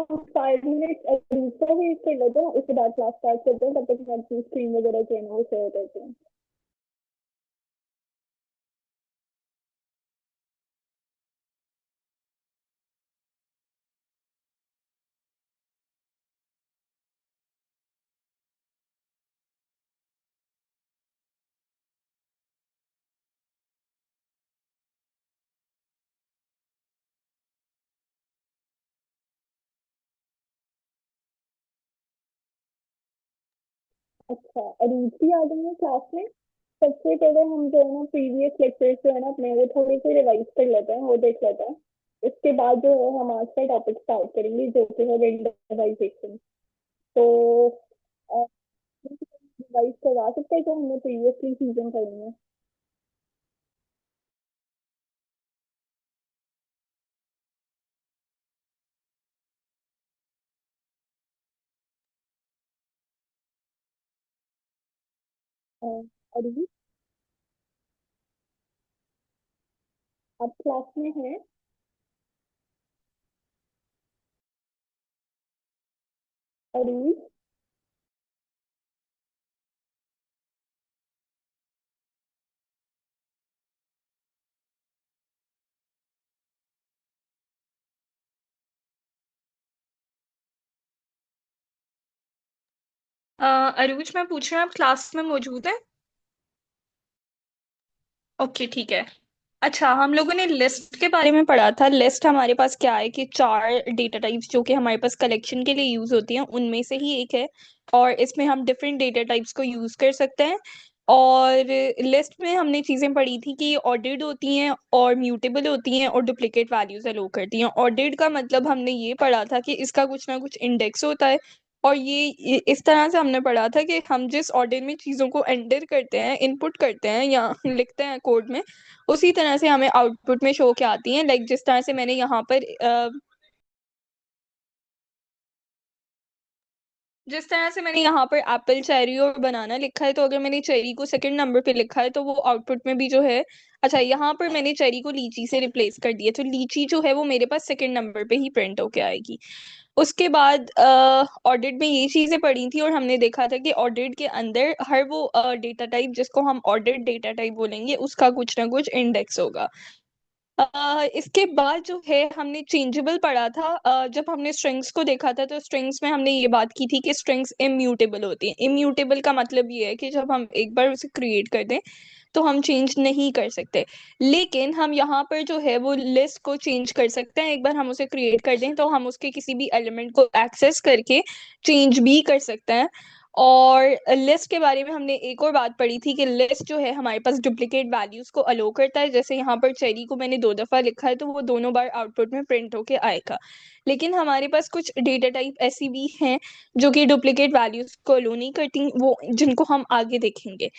हम 5 मिनट दूसरा वेट कर लेते हैं, उसके बाद क्लास स्टार्ट करते हैं, तब तक मैं अपनी स्क्रीन वगैरह जो है ना वो शेयर करते हैं। अच्छा, अरुचि आ गई है क्लास में। सबसे पहले हम जो है ना प्रीवियस लेक्चर्स जो है ना अपने वो थोड़े से रिवाइज कर लेते हैं, वो देख लेते हैं। उसके बाद जो है हम आज का टॉपिक स्टार्ट करेंगे जो कि है रेंडमाइजेशन। तो रिवाइज करवा सकते हैं जो हमने प्रीवियसली चीजें पढ़ी हैं। अरुण, आप क्लास में हैं? अरुण, अरूज, मैं पूछ रहा हूँ आप क्लास में मौजूद है? ओके, ठीक है। अच्छा, हम लोगों ने लिस्ट के बारे में पढ़ा था। लिस्ट हमारे पास क्या है कि चार डेटा टाइप्स जो कि हमारे पास कलेक्शन के लिए यूज होती हैं उनमें से ही एक है। और इसमें हम डिफरेंट डेटा टाइप्स को यूज कर सकते हैं। और लिस्ट में हमने चीजें पढ़ी थी कि ऑर्डर्ड होती हैं और म्यूटेबल होती हैं और डुप्लीकेट वैल्यूज अलो करती हैं। ऑर्डर्ड का मतलब हमने ये पढ़ा था कि इसका कुछ ना कुछ इंडेक्स होता है। और ये इस तरह से हमने पढ़ा था कि हम जिस ऑर्डर में चीजों को एंटर करते हैं, इनपुट करते हैं या लिखते हैं कोड में, उसी तरह से हमें आउटपुट में शो क्या आती हैं। लाइक जिस तरह से मैंने यहाँ पर जिस तरह से मैंने यहाँ पर एप्पल, चेरी और बनाना लिखा है, तो अगर मैंने चेरी को सेकंड नंबर पे लिखा है तो वो आउटपुट में भी जो है। अच्छा, यहाँ पर मैंने चेरी को लीची से रिप्लेस कर दिया, तो लीची जो है वो मेरे पास सेकंड नंबर पे ही प्रिंट होके आएगी। उसके बाद ऑडिट में ये चीजें पढ़ी थी और हमने देखा था कि ऑडिट के अंदर हर वो डेटा टाइप जिसको हम ऑडिट डेटा टाइप बोलेंगे उसका कुछ ना कुछ इंडेक्स होगा। इसके बाद जो है हमने चेंजेबल पढ़ा था। जब हमने स्ट्रिंग्स को देखा था तो स्ट्रिंग्स में हमने ये बात की थी कि स्ट्रिंग्स इम्यूटेबल होती हैं। इम्यूटेबल का मतलब ये है कि जब हम एक बार उसे क्रिएट कर दें तो हम चेंज नहीं कर सकते। लेकिन हम यहाँ पर जो है वो लिस्ट को चेंज कर सकते हैं। एक बार हम उसे क्रिएट कर दें तो हम उसके किसी भी एलिमेंट को एक्सेस करके चेंज भी कर सकते हैं। और लिस्ट के बारे में हमने एक और बात पढ़ी थी कि लिस्ट जो है हमारे पास डुप्लीकेट वैल्यूज को अलो करता है। जैसे यहाँ पर चेरी को मैंने 2 दफा लिखा है तो वो दोनों बार आउटपुट में प्रिंट होके आएगा। लेकिन हमारे पास कुछ डेटा टाइप ऐसी भी हैं जो कि डुप्लीकेट वैल्यूज को अलो नहीं करती, वो जिनको हम आगे देखेंगे।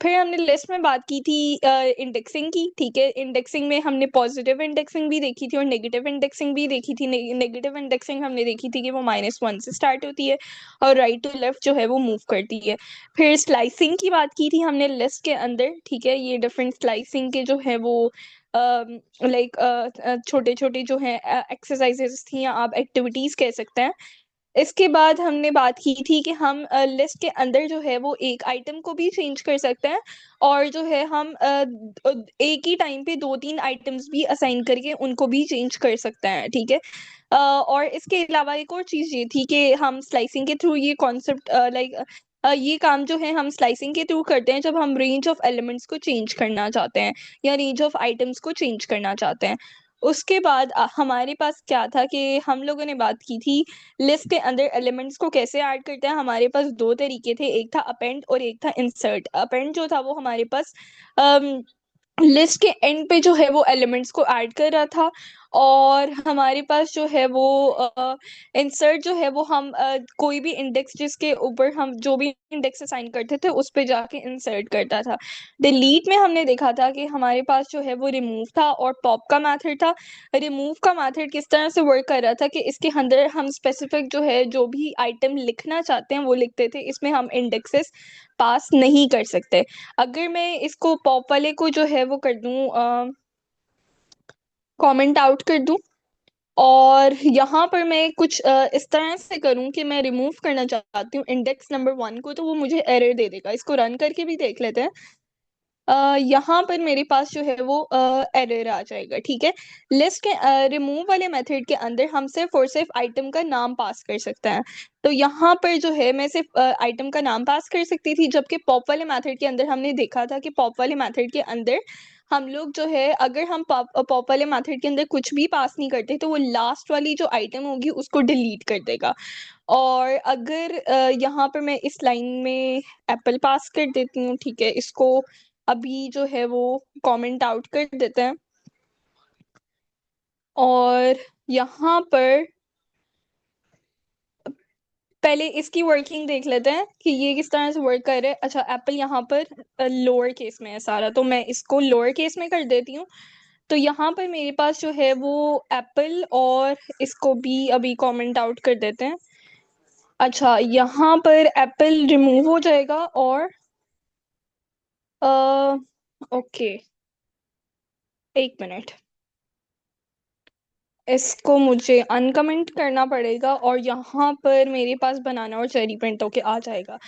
फिर हमने लिस्ट में बात की थी इंडेक्सिंग की। ठीक है, इंडेक्सिंग में हमने पॉजिटिव इंडेक्सिंग भी देखी थी और नेगेटिव इंडेक्सिंग भी देखी थी। नेगेटिव इंडेक्सिंग हमने देखी थी कि वो -1 से स्टार्ट होती है और राइट टू लेफ्ट जो है वो मूव करती है। फिर स्लाइसिंग की बात की थी हमने लिस्ट के अंदर। ठीक है, ये डिफरेंट स्लाइसिंग के जो है वो लाइक छोटे छोटे जो है एक्सरसाइजेस थी या आप एक्टिविटीज कह सकते हैं। इसके बाद हमने बात की थी कि हम लिस्ट के अंदर जो है वो एक आइटम को भी चेंज कर सकते हैं। और जो है हम एक ही टाइम पे 2-3 आइटम्स भी असाइन करके उनको भी चेंज कर सकते हैं। ठीक है। और इसके अलावा एक और चीज ये थी कि हम स्लाइसिंग के थ्रू ये कॉन्सेप्ट लाइक ये काम जो है हम स्लाइसिंग के थ्रू करते हैं जब हम रेंज ऑफ एलिमेंट्स को चेंज करना चाहते हैं या रेंज ऑफ आइटम्स को चेंज करना चाहते हैं। उसके बाद हमारे पास क्या था कि हम लोगों ने बात की थी लिस्ट के अंदर एलिमेंट्स को कैसे ऐड करते हैं। हमारे पास दो तरीके थे, एक था अपेंड और एक था इंसर्ट। अपेंड जो था वो हमारे पास लिस्ट के एंड पे जो है वो एलिमेंट्स को ऐड कर रहा था। और हमारे पास जो है वो इंसर्ट जो है वो हम कोई भी इंडेक्स जिसके ऊपर हम जो भी इंडेक्स असाइन करते थे उस पे जाके इंसर्ट करता था। डिलीट में हमने देखा था कि हमारे पास जो है वो रिमूव था और पॉप का मेथड था। रिमूव का मेथड किस तरह से वर्क कर रहा था कि इसके अंदर हम स्पेसिफिक जो है जो भी आइटम लिखना चाहते हैं वो लिखते थे, इसमें हम इंडेक्सेस पास नहीं कर सकते। अगर मैं इसको पॉप वाले को जो है वो कर दूं, कमेंट आउट कर दूं, और यहाँ पर मैं कुछ इस तरह से करूँ कि मैं रिमूव करना चाहती हूँ इंडेक्स नंबर 1 को, तो वो मुझे एरर दे देगा। इसको रन करके भी देख लेते हैं। यहाँ पर मेरे पास जो है वो एरर आ जाएगा। ठीक है, लिस्ट के रिमूव वाले मेथड के अंदर हम सिर्फ और सिर्फ आइटम का नाम पास कर सकते हैं। तो यहाँ पर जो है मैं सिर्फ आइटम का नाम पास कर सकती थी, जबकि पॉप वाले मेथड के अंदर हमने देखा था कि पॉप वाले मेथड के अंदर हम लोग जो है, अगर हम पॉप वाले मेथड के अंदर कुछ भी पास नहीं करते तो वो लास्ट वाली जो आइटम होगी उसको डिलीट कर देगा। और अगर यहाँ पर मैं इस लाइन में एप्पल पास कर देती हूँ, ठीक है, इसको अभी जो है वो कमेंट आउट कर देते हैं। और यहाँ पर पहले इसकी वर्किंग देख लेते हैं कि ये किस तरह से वर्क कर रहा है। अच्छा, एप्पल यहाँ पर लोअर केस में है सारा, तो मैं इसको लोअर केस में कर देती हूँ। तो यहाँ पर मेरे पास जो है वो एप्पल, और इसको भी अभी कमेंट आउट कर देते हैं। अच्छा, यहाँ पर एप्पल रिमूव हो जाएगा और ओके, एक मिनट, इसको मुझे अनकमेंट करना पड़ेगा और यहाँ पर मेरे पास बनाना और चेरी प्रिंट होके आ जाएगा।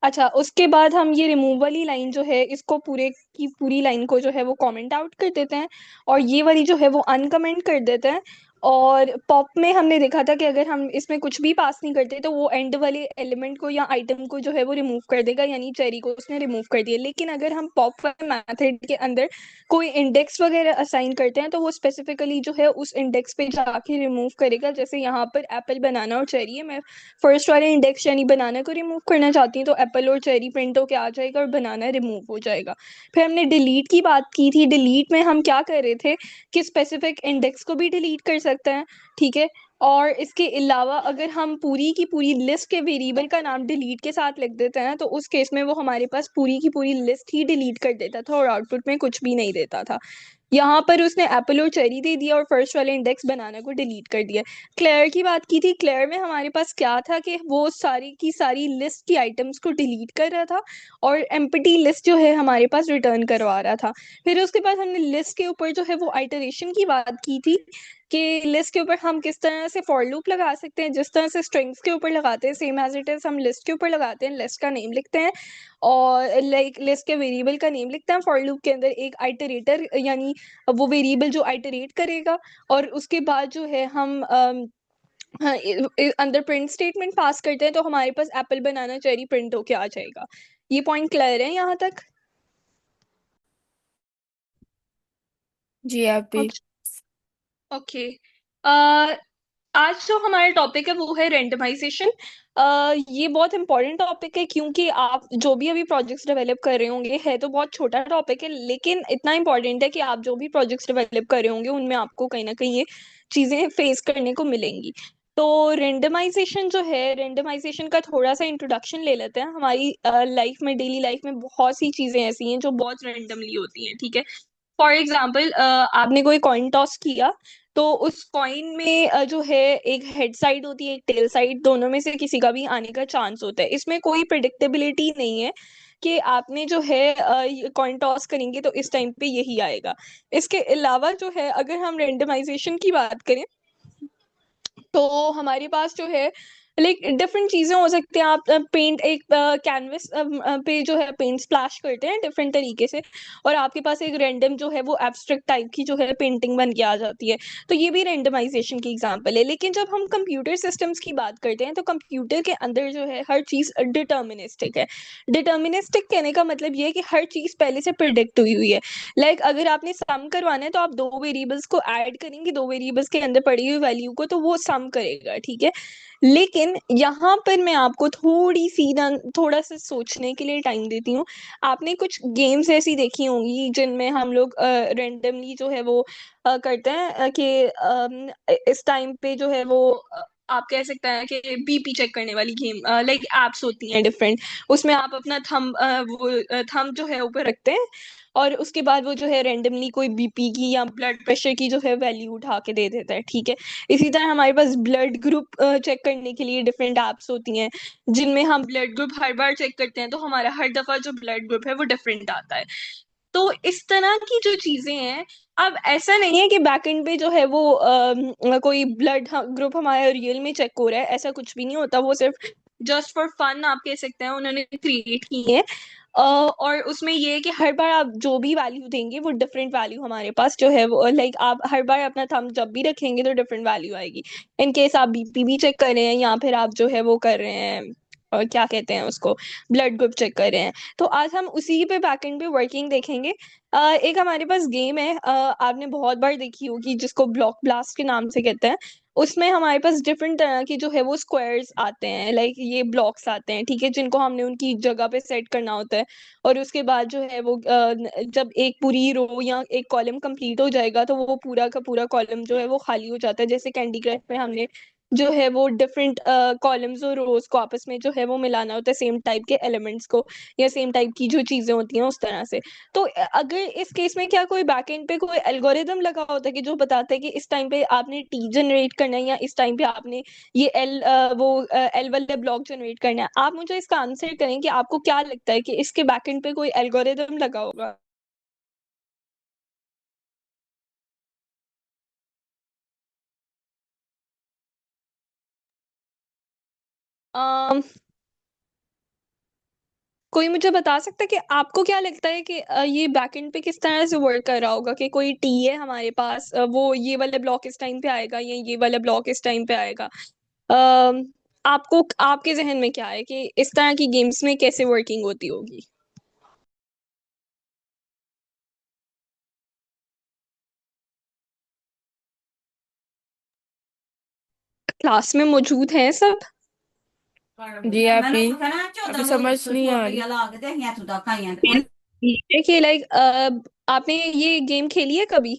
अच्छा, उसके बाद हम ये रिमूव वाली लाइन जो है इसको पूरे की पूरी लाइन को जो है वो कमेंट आउट कर देते हैं, और ये वाली जो है वो अनकमेंट कर देते हैं। और पॉप में हमने देखा था कि अगर हम इसमें कुछ भी पास नहीं करते तो वो एंड वाले एलिमेंट को या आइटम को जो है वो रिमूव कर देगा, यानी चेरी को उसने रिमूव कर दिया। लेकिन अगर हम पॉप वाले मेथड के अंदर कोई इंडेक्स वगैरह असाइन करते हैं तो वो स्पेसिफिकली जो है उस इंडेक्स पे जाके रिमूव करेगा। जैसे यहाँ पर एप्पल, बनाना और चेरी है, मैं फर्स्ट वाले इंडेक्स यानी बनाना को रिमूव करना चाहती हूँ, तो एप्पल और चेरी प्रिंट होके आ जाएगा और बनाना रिमूव हो जाएगा। फिर हमने डिलीट की बात की थी। डिलीट में हम क्या कर रहे थे कि स्पेसिफिक इंडेक्स को भी डिलीट कर सकते हैं, ठीक है। और इसके अलावा अगर हम पूरी की पूरी लिस्ट के वेरिएबल का नाम डिलीट के साथ लिख देते हैं तो उस केस में वो हमारे पास पूरी की पूरी लिस्ट ही डिलीट कर देता था और आउटपुट में कुछ भी नहीं देता था। यहाँ पर उसने एप्पल और चेरी दे दिया और फर्स्ट वाले इंडेक्स बनाना को डिलीट कर दिया। क्लेयर की बात की थी। क्लेयर में हमारे पास क्या था कि वो सारी की सारी लिस्ट की आइटम्स को डिलीट कर रहा था और एम्प्टी लिस्ट जो है हमारे पास रिटर्न करवा रहा था। फिर उसके बाद हमने लिस्ट के ऊपर जो है वो आइटरेशन की बात की थी कि लिस्ट के ऊपर हम किस तरह से फॉर लूप लगा सकते हैं, जिस तरह से स्ट्रिंग्स के ऊपर लगाते हैं सेम एज इट इज हम लिस्ट के ऊपर लगाते हैं। लिस्ट का नेम लिखते हैं और लाइक लिस्ट के वेरिएबल का नेम लिखते हैं। फॉर लूप के अंदर एक आइटरेटर, यानी वो वेरिएबल जो आइटरेट करेगा, और उसके बाद जो है हम हाँ, अंदर प्रिंट स्टेटमेंट पास करते हैं तो हमारे पास एप्पल, बनाना, चेरी प्रिंट होके आ जाएगा। ये पॉइंट क्लियर है यहाँ तक? जी आप भी। ओके। आज जो हमारा टॉपिक है वो है रेंडमाइजेशन। ये बहुत इंपॉर्टेंट टॉपिक है क्योंकि आप जो भी अभी प्रोजेक्ट्स डेवलप कर रहे होंगे, है तो बहुत छोटा टॉपिक है लेकिन इतना इंपॉर्टेंट है कि आप जो भी प्रोजेक्ट्स डेवलप कर रहे होंगे उनमें आपको कहीं ना कहीं ये चीजें फेस करने को मिलेंगी। तो रेंडमाइजेशन जो है, रेंडमाइजेशन का थोड़ा सा इंट्रोडक्शन ले लेते हैं। हमारी लाइफ में, डेली लाइफ में बहुत सी चीजें ऐसी हैं जो बहुत रेंडमली होती हैं, ठीक है। फॉर एग्जाम्पल, आपने कोई कॉइन टॉस किया, तो उस कॉइन में जो है एक हेड साइड होती है, एक टेल साइड, दोनों में से किसी का भी आने का चांस होता है। इसमें कोई प्रिडिक्टेबिलिटी नहीं है कि आपने जो है कॉइन टॉस करेंगे तो इस टाइम पे यही आएगा। इसके अलावा जो है अगर हम रेंडमाइजेशन की बात करें तो हमारे पास जो है लाइक डिफरेंट चीजें हो सकती हैं। आप पेंट एक कैनवस पे जो है पेंट स्प्लैश करते हैं डिफरेंट तरीके से, और आपके पास एक रैंडम जो है वो एब्स्ट्रैक्ट टाइप की जो है पेंटिंग बन के आ जाती है। तो ये भी रेंडमाइजेशन की एग्जांपल है। लेकिन जब हम कंप्यूटर सिस्टम्स की बात करते हैं तो कंप्यूटर के अंदर जो है हर चीज डिटर्मिनिस्टिक है। डिटर्मिनिस्टिक कहने का मतलब ये है कि हर चीज पहले से प्रिडिक्ट हुई हुई है। लाइक अगर आपने सम करवाना है तो आप दो वेरिएबल्स को ऐड करेंगे, दो वेरिएबल्स के अंदर पड़ी हुई वैल्यू को, तो वो सम करेगा, ठीक है। लेकिन यहाँ पर मैं आपको थोड़ी सी ना, थोड़ा सा सोचने के लिए टाइम देती हूँ। आपने कुछ गेम्स ऐसी देखी होंगी जिनमें हम लोग रेंडमली जो है वो करते हैं कि इस टाइम पे जो है वो आप कह सकते हैं कि बीपी चेक करने वाली गेम, लाइक एप्स होती हैं डिफरेंट। उसमें आप अपना थंब जो है ऊपर रखते हैं और उसके बाद वो जो है रेंडमली कोई बीपी की या ब्लड प्रेशर की जो है वैल्यू उठा के दे देता है, ठीक है। इसी तरह हमारे पास ब्लड ग्रुप चेक करने के लिए डिफरेंट एप्स होती हैं जिनमें हम ब्लड ग्रुप हर बार चेक करते हैं तो हमारा हर दफा जो ब्लड ग्रुप है वो डिफरेंट आता है। तो इस तरह की जो चीजें हैं, अब ऐसा नहीं है कि बैकएंड पे जो है वो कोई ब्लड ग्रुप हमारा रियल में चेक हो रहा है, ऐसा कुछ भी नहीं होता। वो सिर्फ जस्ट फॉर फन आप कह सकते हैं उन्होंने क्रिएट की है। और उसमें ये है कि हर बार आप जो भी वैल्यू देंगे वो डिफरेंट वैल्यू हमारे पास जो है वो, लाइक आप हर बार अपना थंब जब भी रखेंगे तो डिफरेंट वैल्यू आएगी। इन केस आप बीपी भी चेक कर रहे हैं या फिर आप जो है वो कर रहे हैं, और क्या कहते हैं उसको, ब्लड ग्रुप चेक कर रहे हैं। तो आज हम उसी पे बैकएंड पे वर्किंग देखेंगे। एक हमारे पास गेम है, आपने बहुत बार देखी होगी, जिसको ब्लॉक ब्लास्ट के नाम से कहते हैं। उसमें हमारे पास डिफरेंट तरह के जो है वो स्क्वायर्स आते हैं, लाइक ये ब्लॉक्स आते हैं, ठीक है, जिनको हमने उनकी जगह पे सेट करना होता है। और उसके बाद जो है वो जब एक पूरी रो या एक कॉलम कंप्लीट हो जाएगा तो वो पूरा का पूरा कॉलम जो है वो खाली हो जाता है। जैसे कैंडी क्रश में हमने जो है वो डिफरेंट कॉलम्स और रोज को आपस में जो है वो मिलाना होता है, सेम टाइप के एलिमेंट्स को या सेम टाइप की जो चीजें होती हैं उस तरह से। तो अगर इस केस में क्या कोई बैकएंड पे कोई एल्गोरिदम लगा होता है कि जो बताता है कि इस टाइम पे आपने टी जनरेट करना है या इस टाइम पे आपने ये एल वाले ब्लॉक जनरेट करना है, आप मुझे इसका आंसर करें कि आपको क्या लगता है कि इसके बैकएंड पे कोई एल्गोरिदम लगा होगा। अम, कोई मुझे बता सकता है कि आपको क्या लगता है कि ये बैकएंड पे किस तरह से वर्क कर रहा होगा, कि कोई टी है हमारे पास, वो ये वाला ब्लॉक इस टाइम पे आएगा या ये वाला ब्लॉक इस टाइम पे आएगा। अम, आपको आपके जहन में क्या है कि इस तरह की गेम्स में कैसे वर्किंग होती होगी। क्लास में मौजूद हैं सब। जी आप ही अभी समझ नहीं आ रही। देखिए, लाइक आपने ये गेम खेली है कभी।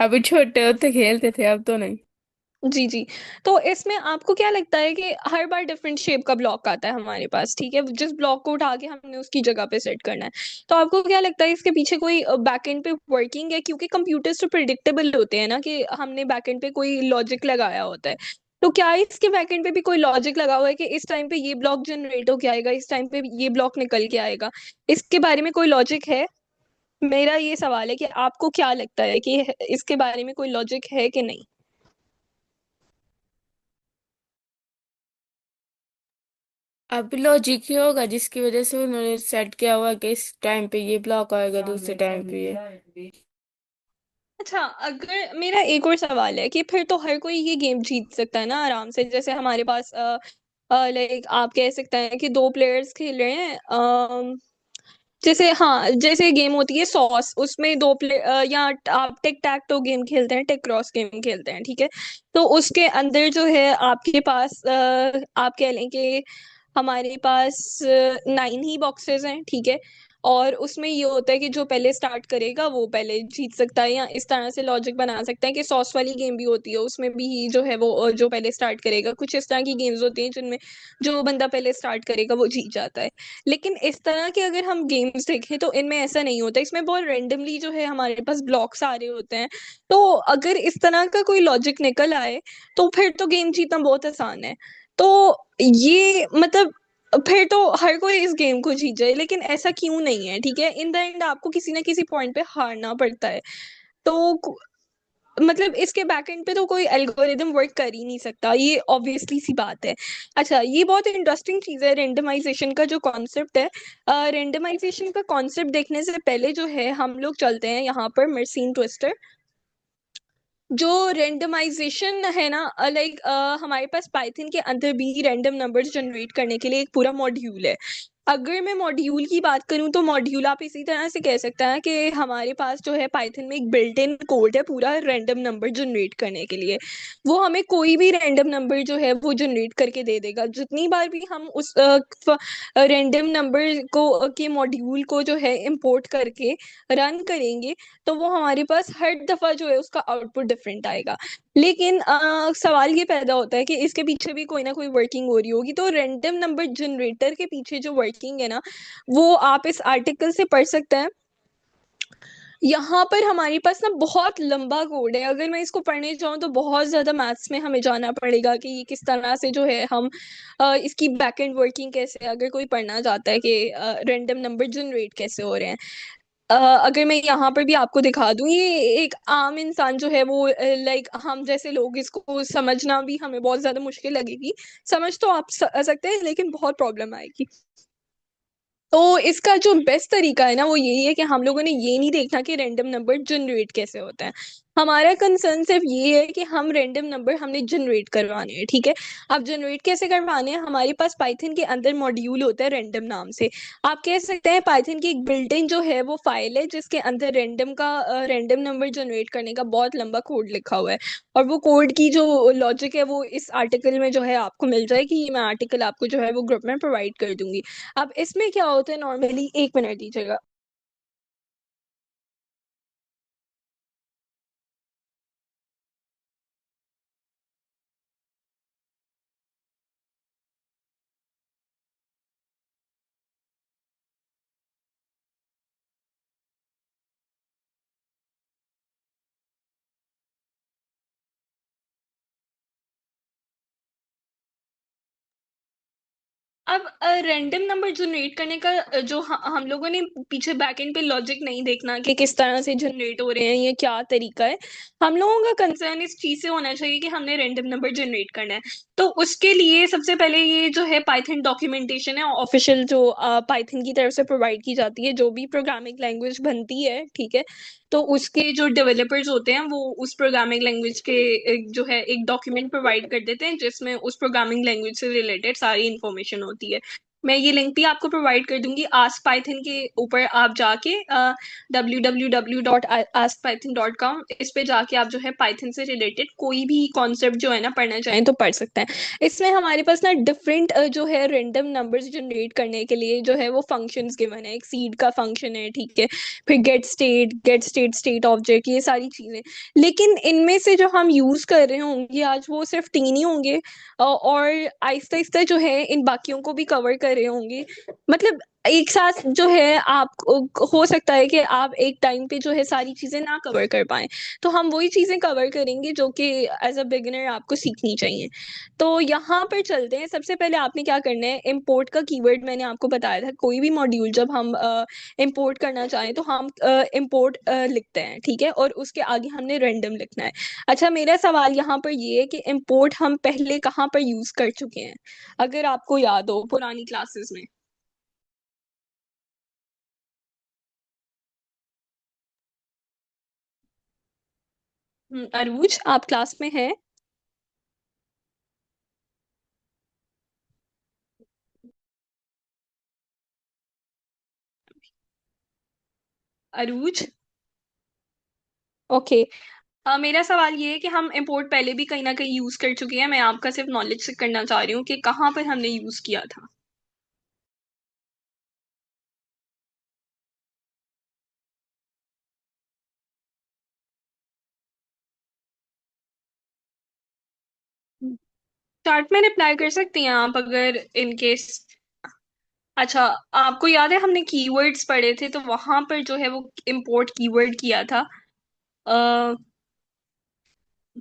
अभी छोटे होते खेलते थे, अब तो नहीं। जी जी। तो इसमें आपको क्या लगता है कि हर बार डिफरेंट शेप का ब्लॉक आता है हमारे पास, ठीक है, जिस ब्लॉक को उठा के हमने उसकी जगह पे सेट करना है। तो आपको क्या लगता है इसके पीछे कोई बैकएंड पे वर्किंग है, क्योंकि कंप्यूटर्स तो प्रिडिक्टेबल होते हैं ना, कि हमने बैकएंड पे कोई लॉजिक लगाया होता है। तो क्या इसके बैकएंड पे भी कोई लॉजिक लगा हुआ है कि इस टाइम पे ये ब्लॉक जनरेट होके आएगा, इस टाइम पे ये ब्लॉक निकल के आएगा, इसके बारे में कोई लॉजिक है। मेरा ये सवाल है कि आपको क्या लगता है कि इसके बारे में कोई लॉजिक है कि नहीं। अभी लॉजिक ही होगा जिसकी वजह से उन्होंने सेट किया हुआ कि इस टाइम पे ये ब्लॉक आएगा, दूसरे टाइम पे ये। अच्छा, अगर मेरा एक और सवाल है कि फिर तो हर कोई ये गेम जीत सकता है ना आराम से, जैसे हमारे पास लाइक आप कह सकते हैं कि दो प्लेयर्स खेल रहे हैं, जैसे हाँ, जैसे गेम होती है सॉस, उसमें दो प्ले या आप टिक टैक टो गेम खेलते हैं, टिक क्रॉस गेम खेलते हैं, ठीक है। तो उसके अंदर जो है आपके पास आप कह लें कि हमारे पास 9 ही बॉक्सेस हैं, ठीक है। और उसमें ये होता है कि जो पहले स्टार्ट करेगा वो पहले जीत सकता है, या इस तरह से लॉजिक बना सकते हैं कि सॉस वाली गेम भी होती है, उसमें भी जो है वो जो पहले स्टार्ट करेगा, कुछ इस तरह की गेम्स होती हैं जिनमें जो बंदा पहले स्टार्ट करेगा वो जीत जाता है। लेकिन इस तरह के अगर हम गेम्स देखें तो इनमें ऐसा नहीं होता, इसमें बहुत रेंडमली जो है हमारे पास ब्लॉक्स आ रहे होते हैं। तो अगर इस तरह का कोई लॉजिक निकल आए तो फिर तो गेम जीतना बहुत आसान है। तो ये मतलब फिर तो हर कोई इस गेम को जीत जाए, लेकिन ऐसा क्यों नहीं है, ठीक है, इन द एंड आपको किसी ना किसी पॉइंट पे हारना पड़ता है। तो मतलब इसके बैकएंड पे तो कोई एल्गोरिदम वर्क कर ही नहीं सकता, ये ऑब्वियसली सी बात है। अच्छा, ये बहुत इंटरेस्टिंग चीज है रेंडमाइजेशन का जो कॉन्सेप्ट है। रेंडमाइजेशन का कॉन्सेप्ट देखने से पहले जो है हम लोग चलते हैं यहाँ पर मर्सीन ट्विस्टर। जो रेंडमाइजेशन है ना, लाइक हमारे पास पाइथन के अंदर भी रैंडम नंबर्स जनरेट करने के लिए एक पूरा मॉड्यूल है। अगर मैं मॉड्यूल की बात करूं तो मॉड्यूल आप इसी तरह से कह सकते हैं कि हमारे पास जो है पाइथन में एक बिल्ट इन कोड है पूरा रैंडम नंबर जनरेट करने के लिए। वो हमें कोई भी रैंडम नंबर जो है वो जनरेट करके दे देगा, जितनी बार भी हम उस रैंडम नंबर को के मॉड्यूल को जो है इंपोर्ट करके रन करेंगे तो वो हमारे पास हर दफा जो है उसका आउटपुट डिफरेंट आएगा। लेकिन सवाल ये पैदा होता है कि इसके पीछे भी कोई ना कोई वर्किंग हो रही होगी। तो रैंडम नंबर जनरेटर के पीछे जो वर्किंग है ना, वो आप इस आर्टिकल से पढ़ सकते हैं। यहाँ पर हमारे पास ना बहुत लंबा कोड है, अगर मैं इसको पढ़ने जाऊँ तो बहुत ज्यादा मैथ्स में हमें जाना पड़ेगा कि ये किस तरह से जो है हम इसकी बैक एंड वर्किंग कैसे है, अगर कोई पढ़ना चाहता है कि रैंडम नंबर जनरेट कैसे हो रहे हैं। अगर मैं यहाँ पर भी आपको दिखा दूँ, ये एक आम इंसान जो है वो लाइक हम जैसे लोग इसको समझना भी हमें बहुत ज्यादा मुश्किल लगेगी। समझ तो आप सकते हैं लेकिन बहुत प्रॉब्लम आएगी। तो इसका जो बेस्ट तरीका है ना वो यही है कि हम लोगों ने ये नहीं देखना कि रैंडम नंबर जनरेट कैसे होता है। हमारा कंसर्न सिर्फ ये है कि हम रैंडम नंबर हमने जनरेट करवाने हैं, ठीक है। अब जनरेट कैसे करवाने हैं, हमारे पास पाइथन के अंदर मॉड्यूल होता है रैंडम नाम से। आप कह सकते हैं पाइथन की एक बिल्ट इन जो है वो फाइल है जिसके अंदर रैंडम नंबर जनरेट करने का बहुत लंबा कोड लिखा हुआ है। और वो कोड की जो लॉजिक है वो इस आर्टिकल में जो है आपको मिल जाएगी, ये मैं आर्टिकल आपको जो है वो ग्रुप में प्रोवाइड कर दूंगी। अब इसमें क्या होता है, नॉर्मली 1 मिनट दीजिएगा। अब रैंडम नंबर जनरेट करने का जो हम लोगों ने पीछे बैकएंड पे लॉजिक नहीं देखना कि किस तरह से जनरेट हो रहे हैं, ये क्या तरीका है। हम लोगों का कंसर्न इस चीज से होना चाहिए कि हमने रैंडम नंबर जनरेट करना है। तो उसके लिए सबसे पहले ये जो है पाइथन डॉक्यूमेंटेशन है ऑफिशियल, जो पाइथन की तरफ से प्रोवाइड की जाती है, जो भी प्रोग्रामिंग लैंग्वेज बनती है, ठीक है। तो उसके जो डेवलपर्स होते हैं वो उस प्रोग्रामिंग लैंग्वेज के जो है एक डॉक्यूमेंट प्रोवाइड कर देते हैं जिसमें उस प्रोग्रामिंग लैंग्वेज से रिलेटेड सारी इन्फॉर्मेशन होती है। मैं ये लिंक भी आपको प्रोवाइड कर दूंगी आस्क पाइथन के ऊपर, आप जाके www.askpython.com इस पे जाके आप जो है पाइथन से रिलेटेड कोई भी कॉन्सेप्ट जो है ना पढ़ना चाहें तो पढ़ सकते हैं। इसमें हमारे पास ना डिफरेंट जो है रैंडम नंबर्स जनरेट करने के लिए जो है वो फंक्शंस गिवन है। एक सीड का फंक्शन है, ठीक है। फिर गेट स्टेट स्टेट ऑब्जेक्ट, ये सारी चीजें। लेकिन इनमें से जो हम यूज कर रहे होंगे आज वो सिर्फ 3 ही होंगे। और आहिस्ता आहिस्ता जो है इन बाकियों को भी कवर कर रहे होंगे। मतलब एक साथ जो है आप हो सकता है कि आप एक टाइम पे जो है सारी चीजें ना कवर कर पाए। तो हम वही चीजें कवर करेंगे जो कि एज अ बिगिनर आपको सीखनी चाहिए। तो यहाँ पर चलते हैं। सबसे पहले आपने क्या करना है, इम्पोर्ट का कीवर्ड मैंने आपको बताया था। कोई भी मॉड्यूल जब हम इंपोर्ट करना चाहें तो हम इंपोर्ट लिखते हैं, ठीक है। और उसके आगे हमने रैंडम लिखना है। अच्छा, मेरा सवाल यहाँ पर ये है कि इंपोर्ट हम पहले कहाँ पर यूज कर चुके हैं, अगर आपको याद हो पुरानी क्लासेस में। अरूज, आप क्लास में हैं? अरूज, ओके। मेरा सवाल ये है कि हम इंपोर्ट पहले भी कहीं ना कहीं यूज कर चुके हैं। मैं आपका सिर्फ नॉलेज से करना चाह रही हूँ कि कहाँ पर हमने यूज किया था। चार्ट में रिप्लाई कर सकती हैं आप अगर इन केस। अच्छा, आपको याद है हमने कीवर्ड्स पढ़े थे तो वहां पर जो है वो इंपोर्ट कीवर्ड किया था।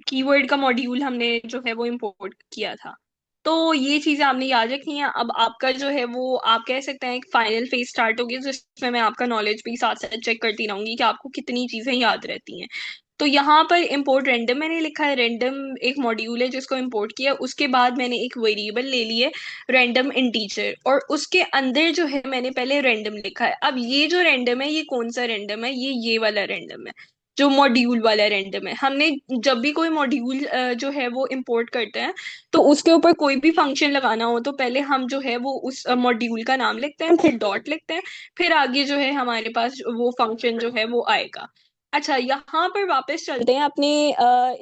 कीवर्ड का मॉड्यूल हमने जो है वो इंपोर्ट किया था। तो ये चीजें आपने याद रखनी है। अब आपका जो है वो आप कह सकते हैं एक फाइनल फेज स्टार्ट होगी जिसमें मैं आपका नॉलेज भी साथ साथ चेक करती रहूंगी कि आपको कितनी चीजें याद रहती हैं। तो यहाँ पर इंपोर्ट रैंडम मैंने लिखा है। रैंडम एक मॉड्यूल है जिसको इंपोर्ट किया, उसके बाद मैंने एक वेरिएबल ले लिए रैंडम इंटीजर, और उसके अंदर जो है मैंने पहले रैंडम लिखा है। अब ये जो रैंडम है ये कौन सा रैंडम है, ये वाला रैंडम है जो मॉड्यूल वाला रैंडम है। हमने जब भी कोई मॉड्यूल जो है वो इंपोर्ट करते हैं तो उसके ऊपर कोई भी फंक्शन लगाना हो तो पहले हम जो है वो उस मॉड्यूल का नाम लिखते हैं, फिर डॉट लिखते हैं, फिर आगे जो है हमारे पास वो फंक्शन जो है वो आएगा। अच्छा, यहाँ पर वापस चलते हैं अपने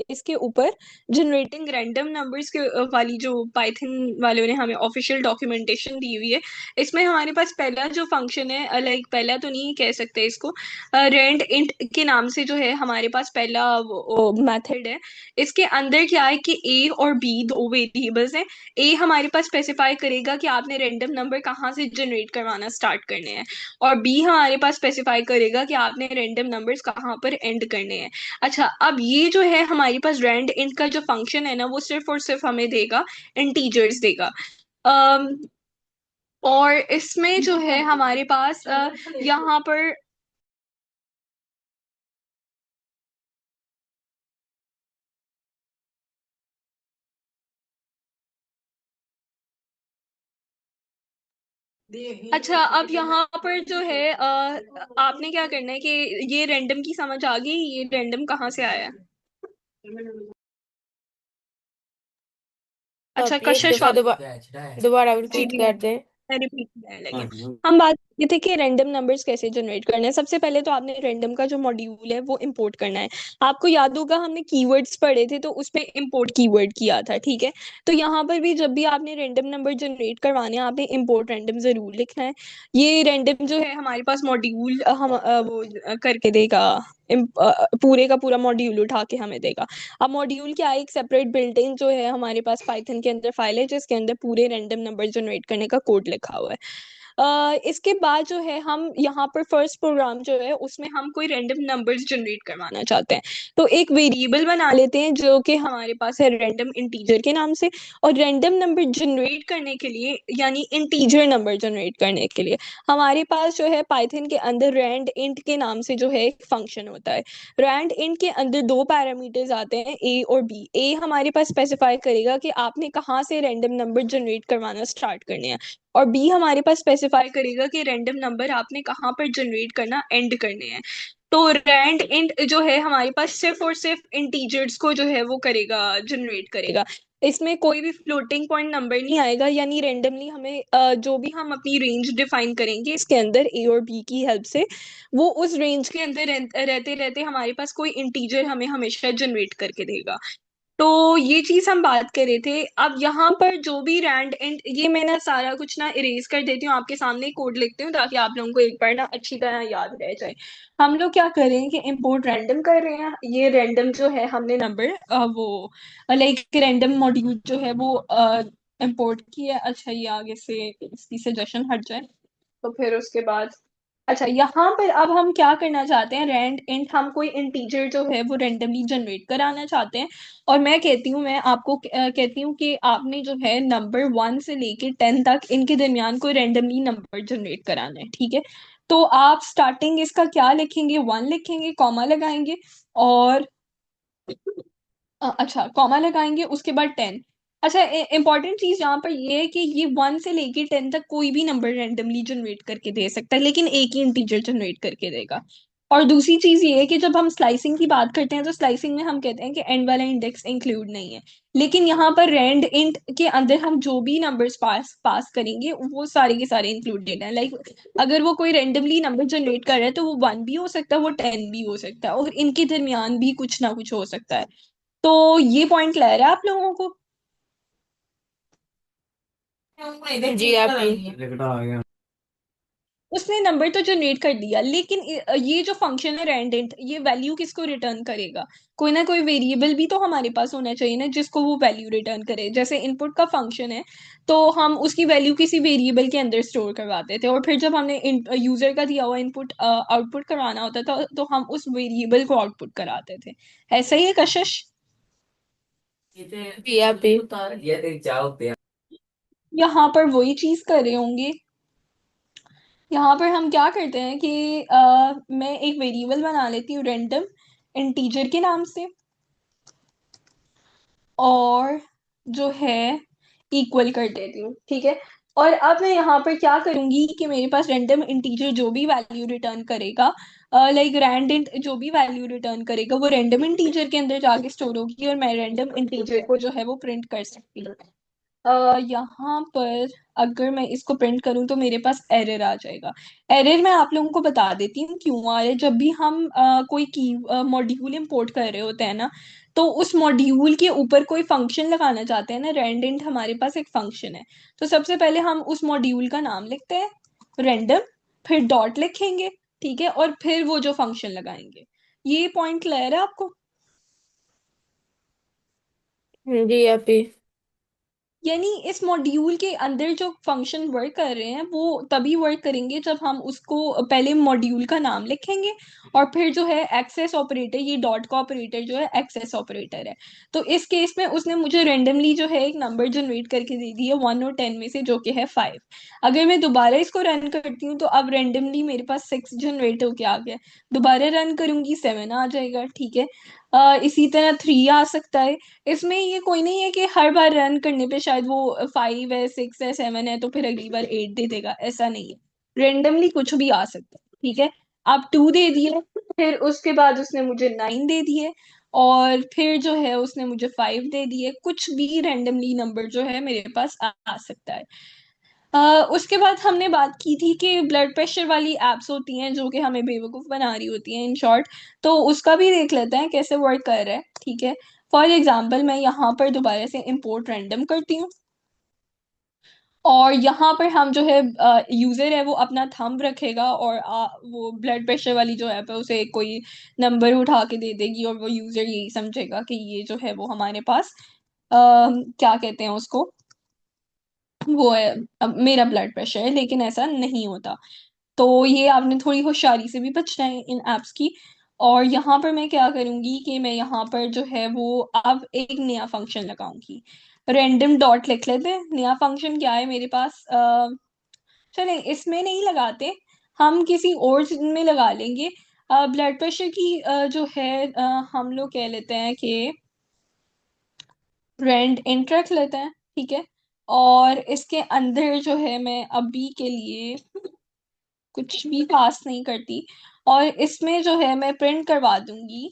इसके ऊपर, जनरेटिंग रैंडम नंबर्स के वाली जो पाइथन वालों ने हमें ऑफिशियल डॉक्यूमेंटेशन दी हुई है। इसमें हमारे पास पहला जो फंक्शन है, लाइक पहला तो नहीं कह सकते इसको, रेंड इंट के नाम से जो है हमारे पास पहला मेथड है। इसके अंदर क्या है कि ए और बी दो वेरिएबल्स हैं। ए हमारे पास स्पेसिफाई करेगा कि आपने रैंडम नंबर कहाँ से जनरेट करवाना स्टार्ट करने हैं, और बी हमारे पास स्पेसिफाई करेगा कि आपने रैंडम नंबर्स कहाँ पर एंड करने हैं। अच्छा, अब ये जो है हमारे पास रैंड इंट का जो फंक्शन है ना, वो सिर्फ और सिर्फ हमें देगा इंटीजर्स देगा। अम, और इसमें जो है हमारे पास यहाँ पर अच्छा, अब यहाँ पर जो है आपने क्या करना है कि ये रैंडम की समझ आ गई, ये रैंडम कहाँ से आया है? अच्छा, आप एक कशिश दफा वापस। दोबारा दोबारा जी रिपीट जी, कर दें। मैं रिपीट करने लगी। हम बात कर रहे थे कि रैंडम नंबर्स कैसे जनरेट करने हैं। सबसे पहले तो आपने रैंडम का जो मॉड्यूल है वो इंपोर्ट करना है। आपको याद होगा हमने कीवर्ड्स पढ़े थे, तो उसमें इंपोर्ट कीवर्ड किया था, ठीक है। तो यहाँ पर भी जब भी आपने रैंडम नंबर जनरेट करवाने हैं, आपने इंपोर्ट रैंडम जरूर लिखना है। ये रैंडम जो है हमारे पास मॉड्यूल वो करके देगा, पूरे का पूरा मॉड्यूल उठा के हमें देगा। अब मॉड्यूल क्या है, एक सेपरेट बिल्ट इन जो है हमारे पास पाइथन के अंदर फाइल है, जिसके अंदर पूरे रैंडम नंबर जनरेट करने का कोड लिखा हुआ है। इसके बाद जो है हम यहाँ पर फर्स्ट प्रोग्राम जो है उसमें हम कोई रैंडम नंबर्स जनरेट करवाना चाहते हैं। तो एक वेरिएबल बना लेते हैं जो कि हमारे पास है रैंडम इंटीजर के नाम से। और रैंडम नंबर जनरेट करने के लिए, यानी इंटीजर नंबर जनरेट करने के लिए, हमारे पास जो है पाइथन के अंदर रैंड इंट के नाम से जो है एक फंक्शन होता है। रैंड इंट के अंदर दो पैरामीटर्स आते हैं, ए और बी। ए हमारे पास स्पेसिफाई करेगा कि आपने कहाँ से रैंडम नंबर जनरेट करवाना स्टार्ट करने हैं, और बी हमारे पास स्पेसिफाई करेगा कि रैंडम नंबर आपने कहाँ पर जनरेट करना एंड करने हैं। तो रैंड इंट जो है हमारे पास सिर्फ और सिर्फ इंटीजर्स को जो है वो करेगा, जनरेट करेगा। इसमें कोई भी फ्लोटिंग पॉइंट नंबर नहीं आएगा, यानी रेंडमली हमें जो भी हम अपनी रेंज डिफाइन करेंगे इसके अंदर ए और बी की हेल्प से, वो उस रेंज के अंदर रहते रहते हमारे पास कोई इंटीजर हमें हमेशा जनरेट करके देगा। तो ये चीज हम बात कर रहे थे। अब यहाँ पर जो भी रैंड एंड, ये मैं ना सारा कुछ ना इरेज कर देती हूँ, आपके सामने कोड लिखती हूँ ताकि आप लोगों को एक बार ना अच्छी तरह याद रह जाए। हम लोग क्या कर रहे हैं कि इंपोर्ट रैंडम कर रहे हैं। ये रैंडम जो है हमने नंबर वो लाइक रैंडम मॉड्यूल जो है वो इंपोर्ट किया। अच्छा, ये आगे से इसकी सजेशन हट जाए तो फिर उसके बाद, अच्छा यहाँ पर अब हम क्या करना चाहते हैं, रैंड इंट, हम कोई इंटीजर जो है वो रेंडमली जनरेट कराना चाहते हैं। और मैं कहती हूँ, मैं आपको कहती हूँ कि आपने जो है नंबर 1 से लेके 10 तक इनके दरमियान कोई रेंडमली नंबर जनरेट कराना है, ठीक है। तो आप स्टार्टिंग इसका क्या लिखेंगे, 1 लिखेंगे, कॉमा लगाएंगे, और अच्छा कॉमा लगाएंगे, उसके बाद 10। अच्छा, इंपॉर्टेंट चीज यहाँ पर ये है कि ये 1 से लेके 10 तक कोई भी नंबर रेंडमली जनरेट करके दे सकता है, लेकिन एक ही इंटीजर जनरेट करके देगा। और दूसरी चीज ये है कि जब हम स्लाइसिंग की बात करते हैं तो स्लाइसिंग में हम कहते हैं कि एंड वाला इंडेक्स इंक्लूड नहीं है। लेकिन यहाँ पर रैंड इंट के अंदर हम जो भी नंबर्स पास पास करेंगे वो सारे के सारे इंक्लूडेड हैं। लाइक अगर वो कोई रेंडमली नंबर जनरेट कर रहा है तो वो 1 भी हो सकता है, वो 10 भी हो सकता है, और इनके दरमियान भी कुछ ना कुछ हो सकता है। तो ये पॉइंट क्लियर है आप लोगों को? जी आपकी। उसने नंबर तो जनरेट कर दिया, लेकिन ये जो फंक्शन है रेंडेंट, ये वैल्यू किसको रिटर्न करेगा? कोई ना कोई वेरिएबल भी तो हमारे पास होना चाहिए ना, जिसको वो वैल्यू रिटर्न करे। जैसे इनपुट का फंक्शन है, तो हम उसकी वैल्यू किसी वेरिएबल के अंदर स्टोर करवाते थे, और फिर जब हमने यूजर का दिया हुआ इनपुट आउटपुट करवाना होता था तो हम उस वेरिएबल को आउटपुट कराते थे। ऐसा ही है कशिश? जी आपकी। यहाँ पर वही चीज कर रहे होंगे। यहाँ पर हम क्या करते हैं कि मैं एक वेरिएबल बना लेती हूँ रेंडम इंटीजर के नाम से, और जो है इक्वल कर देती हूँ, ठीक है। और अब मैं यहाँ पर क्या करूंगी कि मेरे पास रेंडम इंटीजर जो भी वैल्यू रिटर्न करेगा, लाइक रैंड जो भी वैल्यू रिटर्न करेगा वो रेंडम इंटीजर के अंदर जाके स्टोर होगी, और मैं रेंडम इंटीजर को जो है वो प्रिंट कर सकती हूँ। यहाँ पर अगर मैं इसको प्रिंट करूँ तो मेरे पास एरर आ जाएगा। एरर मैं आप लोगों को बता देती हूँ क्यों आ रहा है। जब भी हम कोई की मॉड्यूल इंपोर्ट कर रहे होते हैं ना, तो उस मॉड्यूल के ऊपर कोई फंक्शन लगाना चाहते हैं ना, रेंडेंट हमारे पास एक फंक्शन है। तो सबसे पहले हम उस मॉड्यूल का नाम लिखते हैं रेंडम, फिर डॉट लिखेंगे, ठीक है, और फिर वो जो फंक्शन लगाएंगे। ये पॉइंट क्लियर है आपको? जी आपी। यानी इस मॉड्यूल के अंदर जो फंक्शन वर्क कर रहे हैं वो तभी वर्क करेंगे जब हम उसको पहले मॉड्यूल का नाम लिखेंगे, और फिर जो है एक्सेस ऑपरेटर, ये डॉट का ऑपरेटर जो है एक्सेस ऑपरेटर है। तो इस केस में उसने मुझे रेंडमली जो है एक नंबर जनरेट करके दे दिया 1 और 10 में से, जो कि है 5। अगर मैं दोबारा इसको रन करती हूँ तो अब रेंडमली मेरे पास 6 जनरेट होके आ गया। दोबारा रन करूंगी 7 आ जाएगा, ठीक है। इसी तरह 3 आ सकता है। इसमें ये कोई नहीं है कि हर बार रन करने पे शायद वो 5 है, 6 है, 7 है तो फिर अगली बार 8 दे देगा, ऐसा नहीं है। रेंडमली कुछ भी आ सकता है, ठीक है। आप 2 दे दिए, फिर उसके बाद उसने मुझे 9 दे दिए, और फिर जो है उसने मुझे 5 दे दिए। कुछ भी रेंडमली नंबर जो है मेरे पास आ सकता है। उसके बाद हमने बात की थी कि ब्लड प्रेशर वाली एप्स होती हैं जो कि हमें बेवकूफ़ बना रही होती हैं, इन शॉर्ट। तो उसका भी देख लेते हैं कैसे वर्क कर रहा है, ठीक है। फॉर एग्जाम्पल मैं यहाँ पर दोबारा से इम्पोर्ट रैंडम करती हूँ, और यहाँ पर हम जो है यूज़र है वो अपना थंब रखेगा, और वो ब्लड प्रेशर वाली जो ऐप है उसे कोई नंबर उठा के दे देगी, और वो यूज़र यही समझेगा कि ये जो है वो हमारे पास क्या कहते हैं उसको, वो है अब मेरा ब्लड प्रेशर है। लेकिन ऐसा नहीं होता। तो ये आपने थोड़ी होशियारी से भी बचना है इन एप्स की। और यहाँ पर मैं क्या करूँगी कि मैं यहाँ पर जो है वो अब एक नया फंक्शन लगाऊंगी। रैंडम डॉट लिख लेते हैं। नया फंक्शन क्या है मेरे पास, चलें इसमें नहीं लगाते, हम किसी और चीज़ में लगा लेंगे। ब्लड प्रेशर की जो है हम लोग कह लेते हैं कि रेंड इंट रख लेते हैं, ठीक है। और इसके अंदर जो है मैं अभी के लिए कुछ भी पास नहीं करती, और इसमें जो है मैं प्रिंट करवा दूंगी।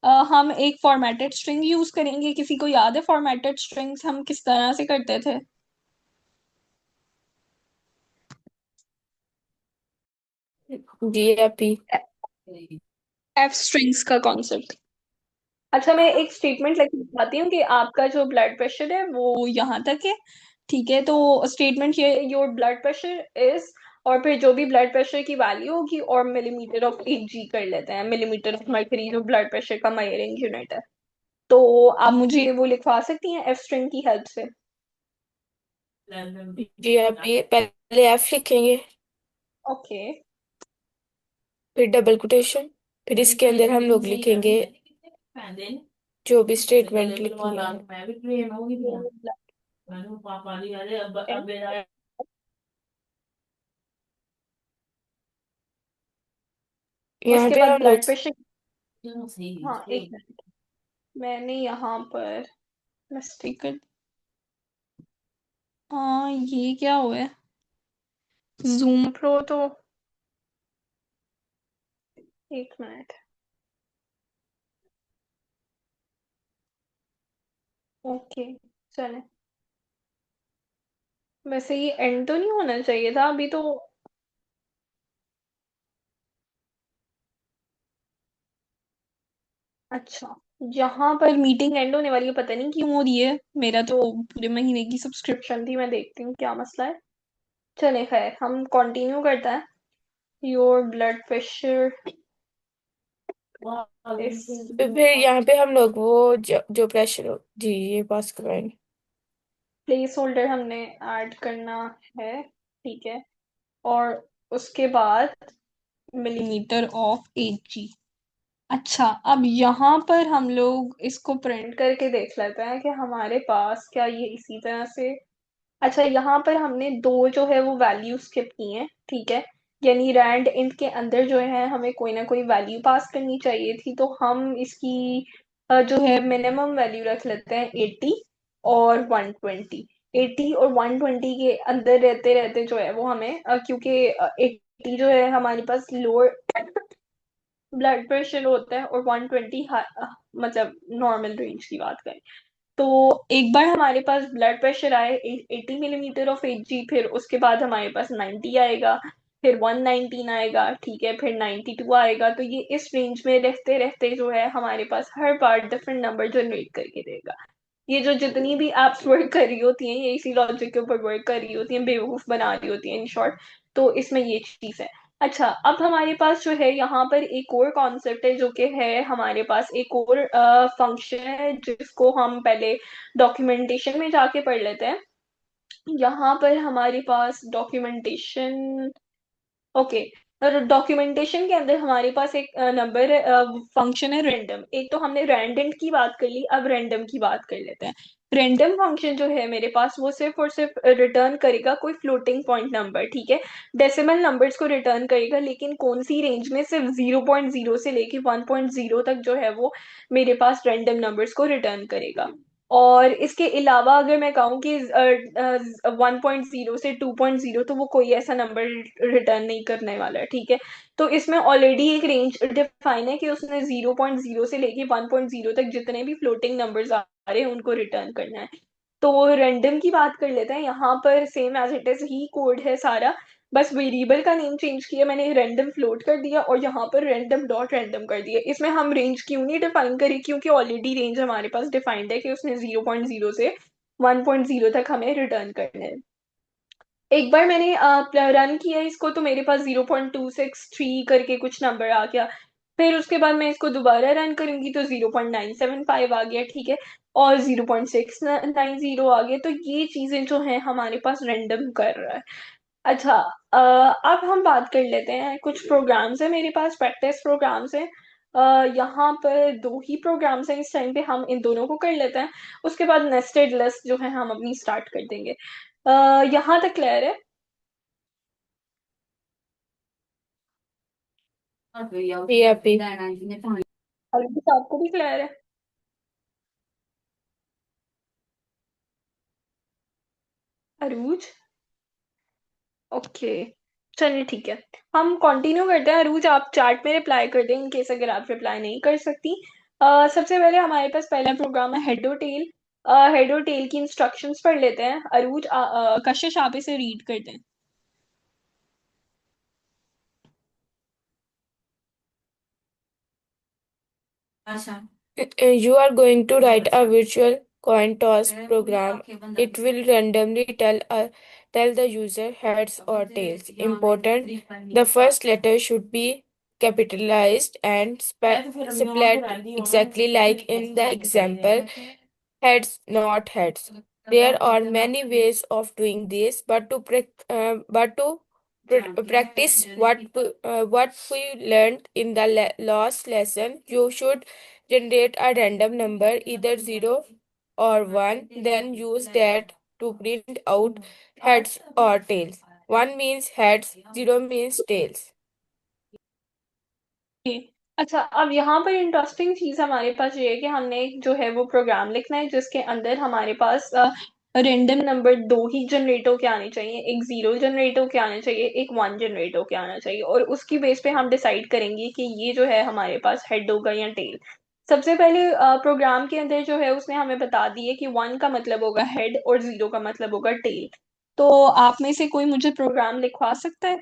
हम एक फॉर्मेटेड स्ट्रिंग यूज करेंगे। किसी को याद है फॉर्मेटेड स्ट्रिंग्स हम किस तरह से करते थे? जी आपी। एफ स्ट्रिंग्स का कॉन्सेप्ट। अच्छा, मैं एक स्टेटमेंट लिख पाती हूँ कि आपका जो ब्लड प्रेशर है वो यहाँ तक है, ठीक है। तो स्टेटमेंट ये, योर ब्लड प्रेशर इज, और फिर जो भी ब्लड प्रेशर की वैल्यू होगी, और मिलीमीटर ऑफ Hg कर लेते हैं, मिलीमीटर ऑफ मर्करी जो ब्लड प्रेशर का मेजरिंग यूनिट है। तो आप मुझे वो लिखवा सकती हैं एफ स्ट्रिंग की हेल्प से? जी आपी, पहले एफ लिखेंगे, ओके। फिर डबल कोटेशन, फिर इसके अंदर हम लोग लिखेंगे जो भी स्टेटमेंट लिखेंगे। यहाँ उसके पे बाद हम लोग ब्लड प्रेशर। हाँ, एक मिनट, मैंने यहाँ पर मिस्टेक कर, हाँ ये क्या हुआ है, जूम प्रो तो, एक मिनट। ओके, चले। वैसे ये एंड तो नहीं होना चाहिए था अभी तो। अच्छा, यहाँ पर मीटिंग एंड होने वाली है, पता नहीं क्यों हो रही है। मेरा तो पूरे महीने की सब्सक्रिप्शन थी, मैं देखती हूँ क्या मसला है। चले खैर, हम कंटिन्यू करता है। योर ब्लड प्रेशर इज, फिर यहाँ पे हम लोग वो जो प्रेशर हो जी ये पास करवाएंगे। प्लेस होल्डर हमने ऐड करना है, ठीक है। और उसके बाद मिलीमीटर ऑफ Hg। अच्छा, अब यहाँ पर हम लोग इसको प्रिंट करके देख लेते हैं कि हमारे पास क्या ये इसी तरह से। अच्छा, यहाँ पर हमने दो जो है वो वैल्यू स्किप की हैं, ठीक है। यानी रैंड इंट के अंदर जो है हमें कोई ना कोई वैल्यू पास करनी चाहिए थी, तो हम इसकी जो है मिनिमम वैल्यू रख लेते हैं 80 और 120। 80 और 120 के अंदर रहते रहते जो है वो हमें क्योंकि 80 जो है हमारे पास लोअर ब्लड प्रेशर होता है, और 120 मतलब नॉर्मल रेंज की बात करें तो एक बार हमारे पास ब्लड प्रेशर आए 80 मिलीमीटर ऑफ Hg, फिर उसके बाद हमारे पास 90 आएगा, फिर 119 आएगा, ठीक है, फिर 92 आएगा। तो ये इस रेंज में रहते रहते जो है हमारे पास हर बार डिफरेंट नंबर जनरेट करके देगा। ये जो जितनी भी एप्स वर्क कर रही होती हैं ये इसी लॉजिक के ऊपर वर्क कर रही होती हैं, बेवकूफ बना रही होती हैं इन शॉर्ट। तो इसमें ये चीज है। अच्छा, अब हमारे पास जो है यहाँ पर एक और कॉन्सेप्ट है, जो कि है हमारे पास एक और फंक्शन है जिसको हम पहले डॉक्यूमेंटेशन में जाके पढ़ लेते हैं। यहाँ पर हमारे पास डॉक्यूमेंटेशन, ओके, और डॉक्यूमेंटेशन के अंदर हमारे पास एक नंबर फंक्शन है रैंडम। एक तो हमने रैंडम की बात कर ली, अब रैंडम की बात कर लेते हैं। रैंडम फंक्शन जो है मेरे पास वो सिर्फ और सिर्फ रिटर्न करेगा कोई फ्लोटिंग पॉइंट नंबर, ठीक है, डेसिमल नंबर्स को रिटर्न करेगा, लेकिन कौन सी रेंज में, सिर्फ 0.0 से लेके 1.0 तक जो है वो मेरे पास रैंडम नंबर्स को रिटर्न करेगा। और इसके अलावा अगर मैं कहूँ कि 1.0 से 2.0, तो वो कोई ऐसा नंबर रिटर्न नहीं करने वाला है, ठीक है। तो इसमें ऑलरेडी एक रेंज डिफाइन है कि उसने 0.0 से लेके 1.0 तक जितने भी फ्लोटिंग नंबर्स आ रहे हैं उनको रिटर्न करना है। तो रैंडम की बात कर लेते हैं। यहाँ पर सेम एज इट इज ही कोड है सारा, बस वेरिएबल का नेम चेंज किया मैंने, रैंडम फ्लोट कर दिया और यहाँ पर रैंडम डॉट रैंडम कर दिया। इसमें हम रेंज क्यों नहीं डिफाइन करी, क्योंकि ऑलरेडी रेंज हमारे पास डिफाइंड है कि उसने 0.0 से 1.0 तक हमें रिटर्न करना है। एक बार मैंने रन किया इसको तो मेरे पास 0.263 करके कुछ नंबर आ गया। फिर उसके बाद मैं इसको दोबारा रन करूंगी तो 0.975 आ गया, ठीक है, और 0.690 आ गया। तो ये चीजें जो है हमारे पास रैंडम कर रहा है। अच्छा, अब हम बात कर लेते हैं, कुछ प्रोग्राम्स है मेरे पास, प्रैक्टिस प्रोग्राम्स है। यहाँ पर दो ही प्रोग्राम्स हैं इस टाइम पे, हम इन दोनों को कर लेते हैं। उसके बाद नेस्टेड लिस्ट जो है हम अपनी स्टार्ट कर देंगे। यहाँ तक क्लियर है? जी आपी। अभी आपको भी क्लियर है? अरूज, ओके, चलिए ठीक है, हम कंटिन्यू करते हैं। अरूज आप चैट में रिप्लाई कर दें इन केस अगर आप रिप्लाई नहीं कर सकती। सबसे पहले हमारे पास पहला प्रोग्राम है हेड और टेल। हेड और टेल की इंस्ट्रक्शंस पढ़ लेते हैं। अरूज, कशिश आप इसे रीड कर दें। You are going to write a virtual coin toss program. It will randomly tell the user heads or tails. Important. The first letter should be capitalized and spelled exactly like in the example. Heads, not heads. There are many ways of doing this, but to practice what we learned in the last lesson, you should generate a random number, either 0 or 1, then use that to print out heads or tails. 1 means heads, 0 means tails. अच्छा, अब यहाँ पर interesting चीज हमारे पास ये है कि हमने एक जो है वो प्रोग्राम लिखना है जिसके अंदर हमारे पास रेंडम नंबर दो ही जनरेट होके आने चाहिए, एक 0 जनरेट होके आना चाहिए, एक 1 जनरेट होके आना चाहिए, और उसकी बेस पे हम डिसाइड करेंगे कि ये जो है हमारे पास हेड होगा या टेल। सबसे पहले प्रोग्राम के अंदर जो है उसने हमें बता दी है कि 1 का मतलब होगा हेड और 0 का मतलब होगा टेल। तो आप में से कोई मुझे प्रोग्राम लिखवा सकता है?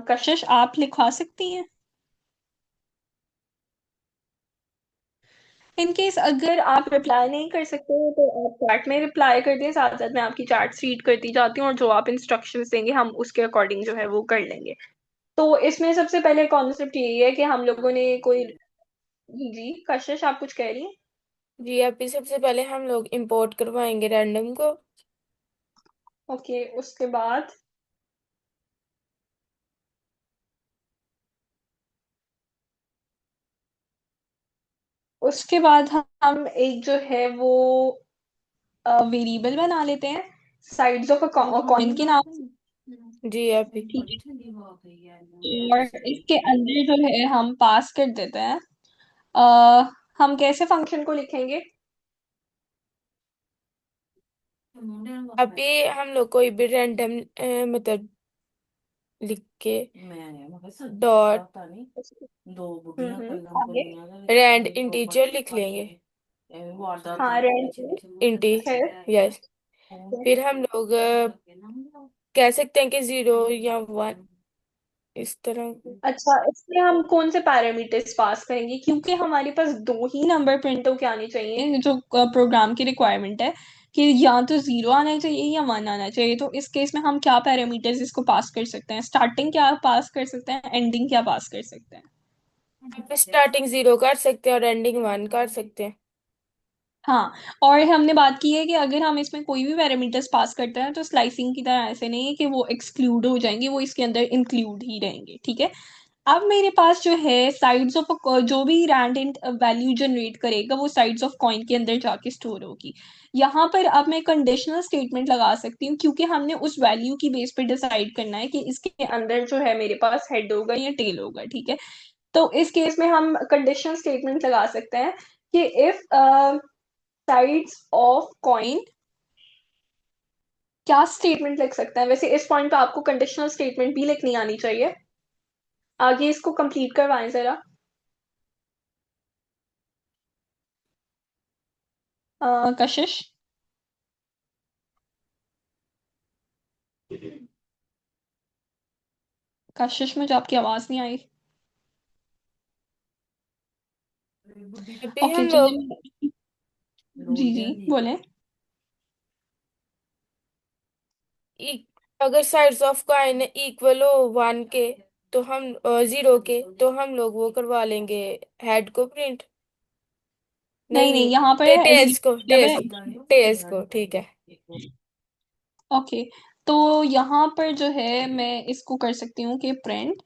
कशिश, आप लिखवा सकती हैं? इन केस अगर आप रिप्लाई नहीं कर सकते हो तो आप चैट में रिप्लाई कर दें, साथ साथ मैं आपकी चैट रीड करती जाती हूँ और जो आप इंस्ट्रक्शंस देंगे हम उसके अकॉर्डिंग जो है वो कर लेंगे। तो इसमें सबसे पहले कॉन्सेप्ट यही है कि हम लोगों ने कोई, जी जी कशिश आप कुछ कह रही हैं? जी अभी सबसे पहले हम लोग इंपोर्ट करवाएंगे रैंडम को। ओके, उसके बाद हम एक जो है वो वेरिएबल बना लेते हैं साइड्स ऑफ अ कॉइन के नाम से, जी अभी। ठीक है, और इसके अंदर जो है हम पास कर देते हैं। हम कैसे फंक्शन को लिखेंगे? अभी हम लोग कोई भी रैंडम मतलब लिख के डॉट आगे। रैंड इंटीजर लिख लेंगे। हाँ, रेंट इंटी है। यस। फिर हम लोग कह सकते हैं कि 0 या 1 इस तरह के। अच्छा, इसमें हम कौन से पैरामीटर्स पास करेंगे, क्योंकि हमारे पास दो ही नंबर प्रिंट होके आने चाहिए जो प्रोग्राम की रिक्वायरमेंट है कि या तो 0 आना चाहिए या 1 आना चाहिए। तो इस केस में हम क्या पैरामीटर्स इसको पास कर सकते हैं? स्टार्टिंग क्या पास कर सकते हैं, एंडिंग क्या पास कर सकते हैं? स्टार्टिंग 0 कर सकते हैं और एंडिंग 1 कर सकते हैं। हाँ, और हमने बात की है कि अगर हम इसमें कोई भी पैरामीटर्स पास करते हैं तो स्लाइसिंग की तरह ऐसे नहीं है कि वो एक्सक्लूड हो जाएंगे, वो इसके अंदर इंक्लूड ही रहेंगे। ठीक है। अब मेरे पास जो है साइड्स ऑफ जो भी रैंडम वैल्यू जनरेट करेगा वो साइड्स ऑफ कॉइन के अंदर जाके स्टोर होगी। यहाँ पर अब मैं कंडीशनल स्टेटमेंट लगा सकती हूँ, क्योंकि हमने उस वैल्यू की बेस पे डिसाइड करना है कि इसके अंदर जो है मेरे पास हेड होगा या टेल होगा। ठीक है। तो इस केस में हम कंडीशनल स्टेटमेंट लगा सकते हैं कि इफ साइड्स ऑफ कॉइन, क्या स्टेटमेंट लिख सकते हैं? वैसे इस पॉइंट पे आपको कंडीशनल स्टेटमेंट भी लिखनी आनी चाहिए। आगे इसको कंप्लीट करवाएं जरा। कशिश। कशिश, मुझे आपकी आवाज नहीं आई। अभी ओके, हम लोग चलिए। जी जी, बोले। अगर साइड्स ऑफ कॉइन इक्वल हो 1 के तो हम 0 के तो हम लोग वो करवा लेंगे हेड को प्रिंट। नहीं नहीं नहीं, नहीं यहाँ पर है टेल्स को जीरो मतलब है। टेल्स को ठीक है। ओके, तो यहाँ पर जो है मैं इसको कर सकती हूँ कि प्रिंट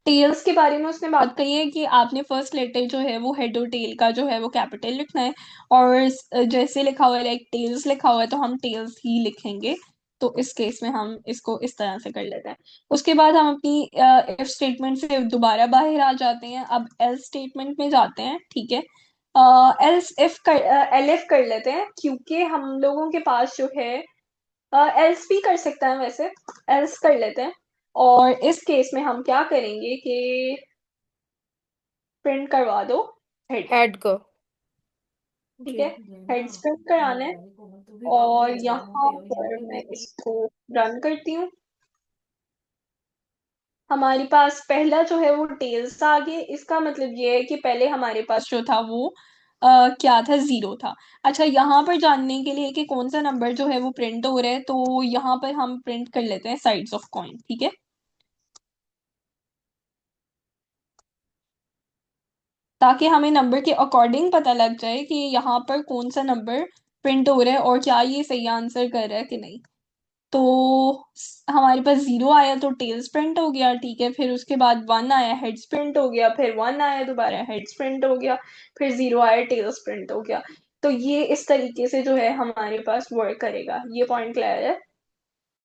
टेल्स के बारे में उसने बात कही है कि आपने फर्स्ट लेटर जो है वो हेड और टेल का जो है वो कैपिटल लिखना है। और जैसे लिखा हुआ है लाइक टेल्स लिखा हुआ है तो हम टेल्स ही लिखेंगे। तो इस केस में हम इसको इस तरह से कर लेते हैं। उसके बाद हम अपनी इफ स्टेटमेंट से दोबारा बाहर आ जाते हैं। अब एल्स स्टेटमेंट में जाते हैं। ठीक है। एल्स इफ कर एलिफ कर लेते हैं, क्योंकि हम लोगों के पास जो है एल्स भी कर सकते हैं वैसे। एल्स कर लेते हैं। और इस केस में हम क्या करेंगे कि प्रिंट करवा दो हेड। हेड को ठीक जी। है। हेड प्रिंट कराना है। और यहाँ पर मैं इसको रन करती हूँ। हमारे पास पहला जो है वो टेल्स आ गए। इसका मतलब ये है कि पहले हमारे पास जो था वो क्या था, 0 था। अच्छा, यहाँ पर जानने के लिए कि कौन सा नंबर जो है वो प्रिंट हो रहा है, तो यहाँ पर हम प्रिंट कर लेते हैं साइड्स ऑफ कॉइन। ठीक है। ताकि हमें नंबर के अकॉर्डिंग पता लग जाए कि यहाँ पर कौन सा नंबर प्रिंट हो रहा है और क्या ये सही आंसर कर रहा है कि नहीं। तो हमारे पास 0 आया तो टेल्स प्रिंट हो गया। ठीक है। फिर उसके बाद 1 आया, हेड्स प्रिंट हो गया। फिर 1 आया दोबारा, हेड्स प्रिंट हो गया। फिर 0 आया, टेल्स प्रिंट हो गया। तो ये इस तरीके से जो है हमारे पास वर्क करेगा। ये पॉइंट क्लियर है?